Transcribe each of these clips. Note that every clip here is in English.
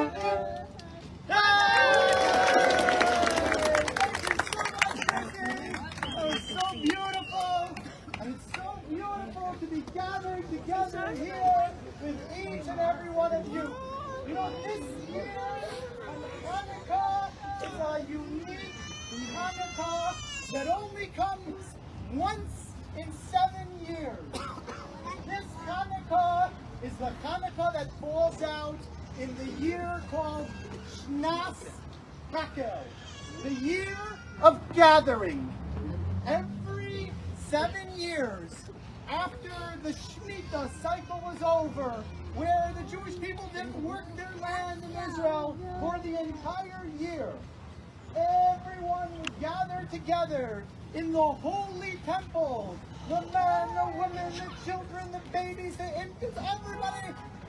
So beautiful, and it's so beautiful to be gathered together here with each and every one of you. You know, this year, Chanukah is a unique Chanukah that only comes once in 7 years. This Chanukah is the Chanukah that falls out in the year called Hakel, the year of gathering. Every 7 years after the Shemitah cycle was over, where the Jewish people didn't work their land in Israel for the entire year, everyone would gather together in the holy temple. The men, the women, the children, the babies, the infants,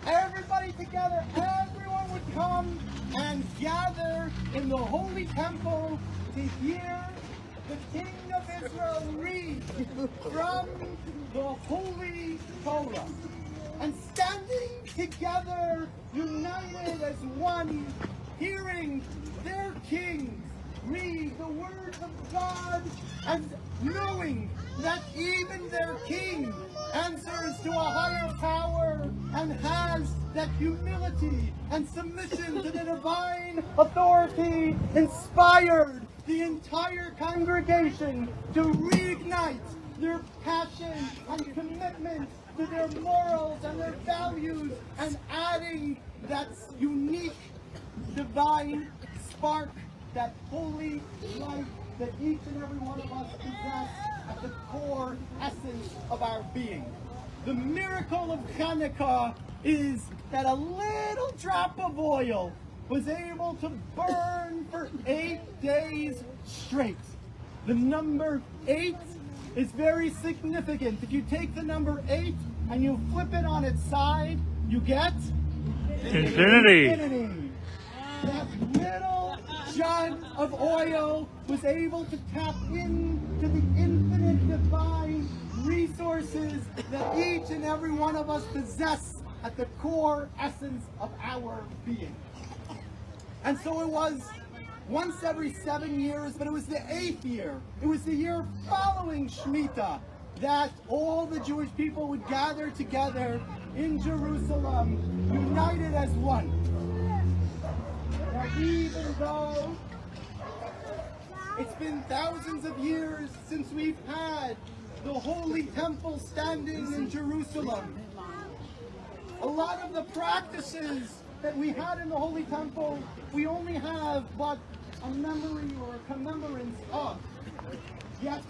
everybody together. Everyone would come and gather in the holy temple to hear the King of Israel read from the Holy Torah. And standing together, united as one, hearing their King read the words of God, and knowing that even their King answers to a higher power and has that humility and submission to the divine authority, inspired the entire congregation to reignite their passion and commitment to their morals and their values, and adding that unique divine spark, that holy light that each and every one of us possess at the core essence of our being. The miracle of Chanukah is that a little drop of oil was able to burn for 8 days straight. The number 8 is very significant. If you take the number 8 and you flip it on its side, you get infinity. That little jug of oil was able to tap into the infinite divine resources that each and every one of us possess at the core essence of our being. And so it was once every 7 years, but it was the 8th year. It was the year following Shemitah that all the Jewish people would gather together in Jerusalem, united as one. Now, even though it's been thousands of years since we've had the Holy Temple standing in Jerusalem, a lot of the practices that we had in the Holy Temple, we only have but a memory or a commemorance of. Yet,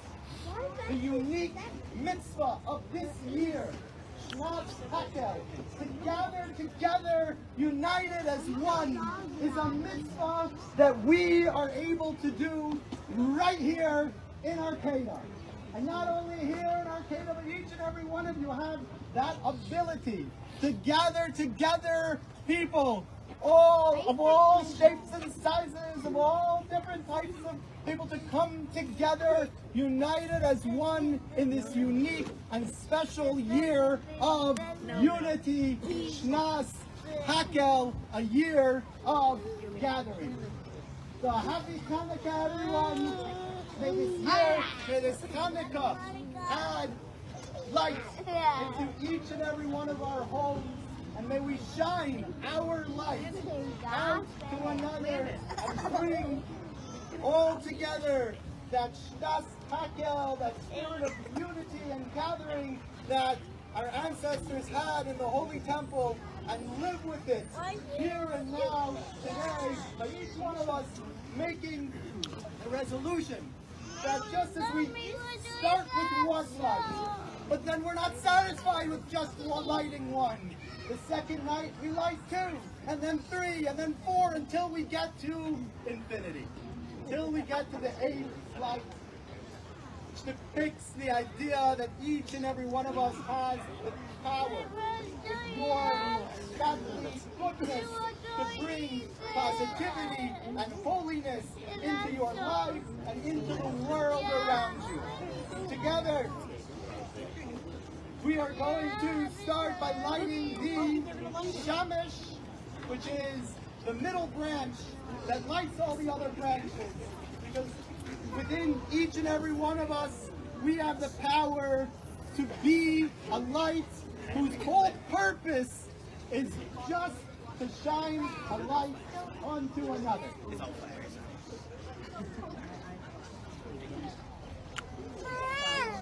the unique mitzvah of this year, Hakel, to gather together, united as one, is a mitzvah that we are able to do right here in Arcata. And not only here in Arcata, but each and every one of you have that ability to gather together people, of all shapes and sizes, of all different types of people, to come together, united as one in this unique and special year of unity, Hakel, a year of gathering. So happy Chanukah, everyone. May this year, may this Chanukah add light into each and every one of our homes, and may we shine our light out to one another and bring all together that Hakel, that spirit of unity and gathering that our ancestors had in the Holy Temple, and live with it here and now, today, by each one of us making a resolution that just as we start with one light, but then we're not satisfied with just lighting one. The second night we light 2, and then 3, and then 4, until we get to infinity. Until we get to the 8th light, which depicts the idea that each and every one of us has the power, the glory, godly goodness to bring positivity and holiness into your life and into the world around you. Together, we are going to start by lighting the shamash, which is the middle branch that lights all the other branches. Because within each and every one of us, we have the power to be a light whose whole purpose is just to shine a light onto another.